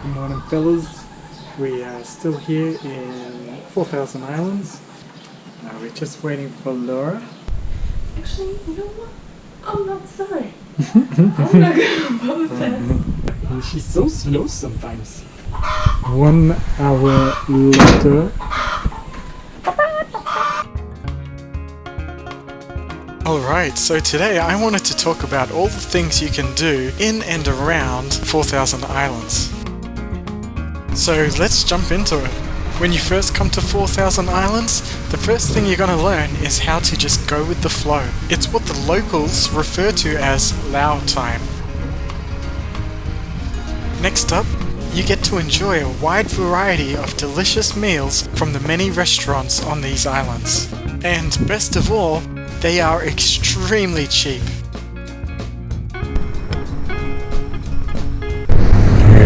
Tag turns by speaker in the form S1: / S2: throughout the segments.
S1: Good morning, fellas. We are still here in 4,000 Islands. We're just waiting for Laura.
S2: Actually, you know what? I'm not sorry. I'm not gonna apologize.
S1: She's so slow sometimes. 1 hour later. Alright, so today I wanted to talk about all the things you can do in and around 4,000 Islands. So let's jump into it. When you first come to 4,000 Islands, the first thing you're going to learn is how to just go with the flow. It's what the locals refer to as Lao time. Next up, you get to enjoy a wide variety of delicious meals from the many restaurants on these islands. And best of all, they are extremely cheap.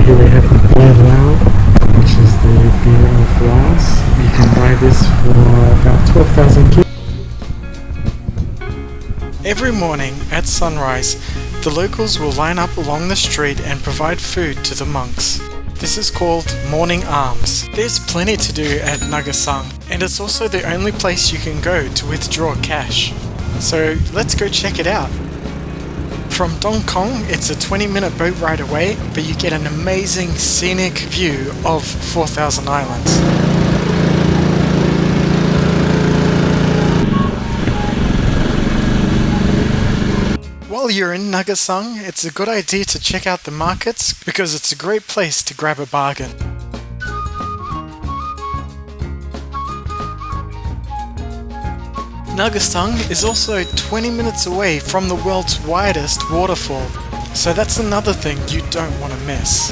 S1: Here we have the beer Lao, which is the beer of Laos. You can buy this for about 12,000 kip. Every morning at sunrise, the locals will line up along the street and provide food to the monks. This is called morning alms. There's plenty to do at NAKASONG, and it's also the only place you can go to withdraw cash. So let's go check it out. From Don Khon, it's a 20-minute boat ride away, but you get an amazing scenic view of 4,000 Islands. While you're in NAKASONG, it's a good idea to check out the markets because it's a great place to grab a bargain. NAKASONG is also 20 minutes away from the world's widest waterfall, so that's another thing you don't want to miss.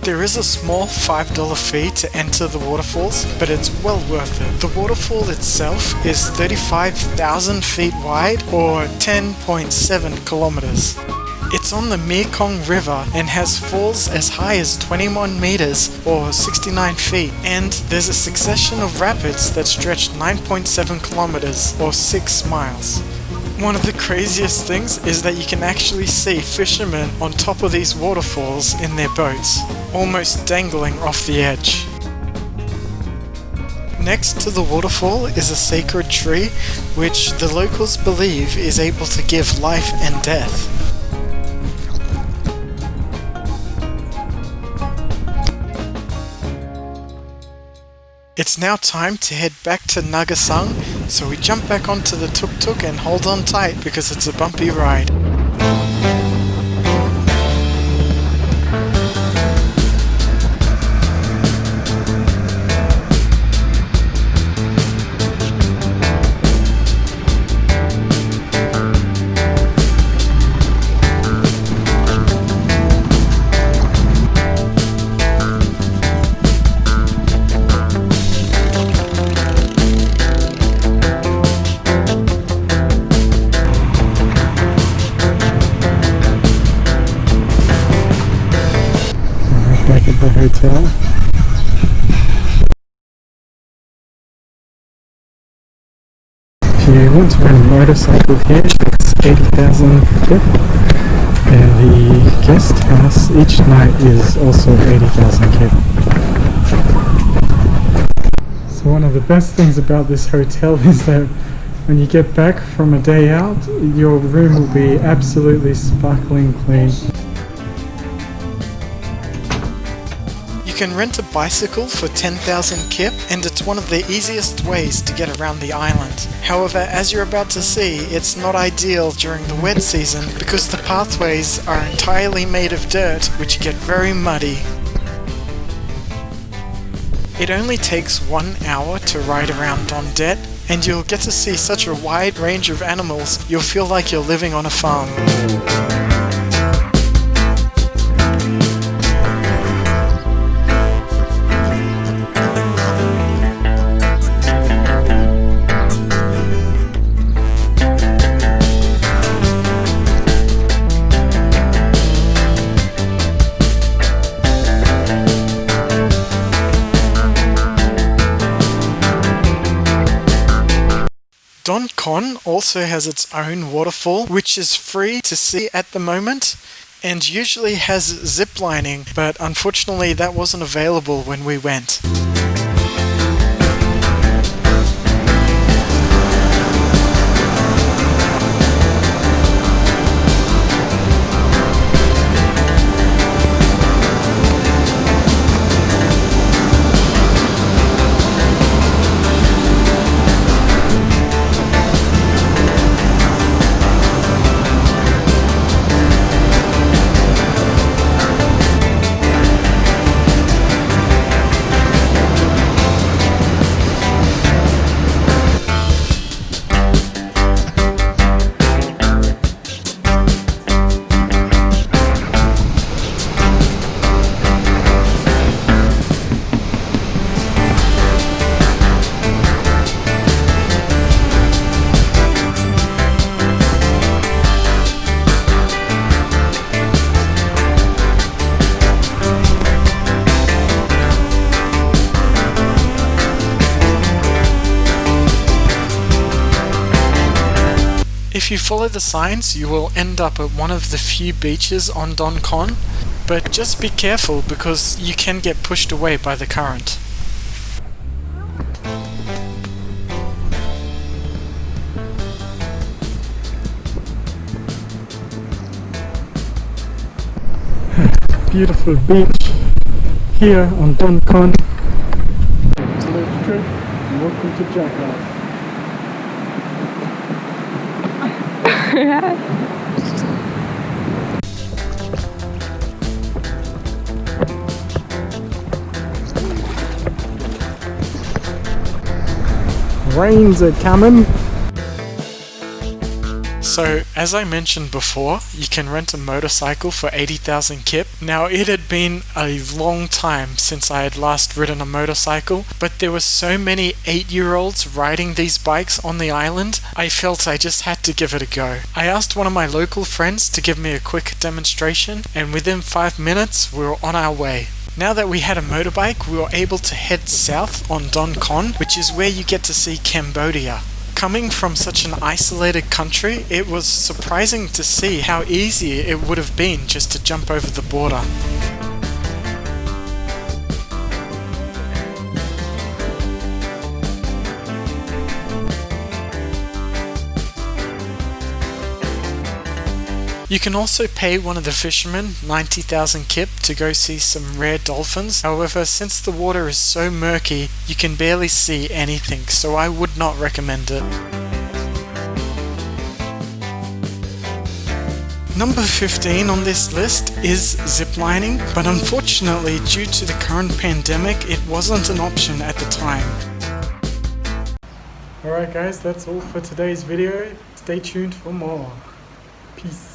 S1: There is a small $5 fee to enter the waterfalls, but it's well worth it. The waterfall itself is 35,000 feet wide or 10.7 kilometers. It's on the Mekong River and has falls as high as 21 meters or 69 feet, and there's a succession of rapids that stretch 9.7 kilometers or 6 miles. One of the craziest things is that you can actually see fishermen on top of these waterfalls in their boats, almost dangling off the edge. Next to the waterfall is a sacred tree, which the locals believe is able to give life and death. It's now time to head back to NAKASONG, so we jump back onto the tuk-tuk and hold on tight because it's a bumpy ride. Back at the hotel. If you want to rent a motorcycle here, it's 80,000 kip, and the guest house each night is also 80,000 kip. So one of the best things about this hotel is that when you get back from a day out, your room will be absolutely sparkling clean. You can rent a bicycle for 10,000 kip, and it's one of the easiest ways to get around the island. However, as you're about to see, it's not ideal during the wet season because the pathways are entirely made of dirt, which get very muddy. It only takes 1 hour to ride around Don Det, and you'll get to see such a wide range of animals, you'll feel like you're living on a farm. Don Khon also has its own waterfall, which is free to see at the moment, and usually has zip lining, but unfortunately that wasn't available when we went. If you follow the signs, you will end up at one of the few beaches on Don Khon, but just be careful because you can get pushed away by the current. Beautiful beach here on Don Khon. Let's trip and welcome to Jakarta. Rains are coming. So, as I mentioned before, you can rent a motorcycle for 80,000 kip. Now, it had been a long time since I had last ridden a motorcycle, but there were so many 8-year-olds riding these bikes on the island, I felt I just had to give it a go. I asked one of my local friends to give me a quick demonstration, and within 5 minutes, we were on our way. Now that we had a motorbike, we were able to head south on Don Khon, which is where you get to see Cambodia. Coming from such an isolated country, it was surprising to see how easy it would have been just to jump over the border. You can also pay one of the fishermen 90,000 kip to go see some rare dolphins. However, since the water is so murky, you can barely see anything, so I would not recommend it. Number 15 on this list is ziplining, but unfortunately due to the current pandemic, it wasn't an option at the time. Alright guys, that's all for today's video. Stay tuned for more. Peace.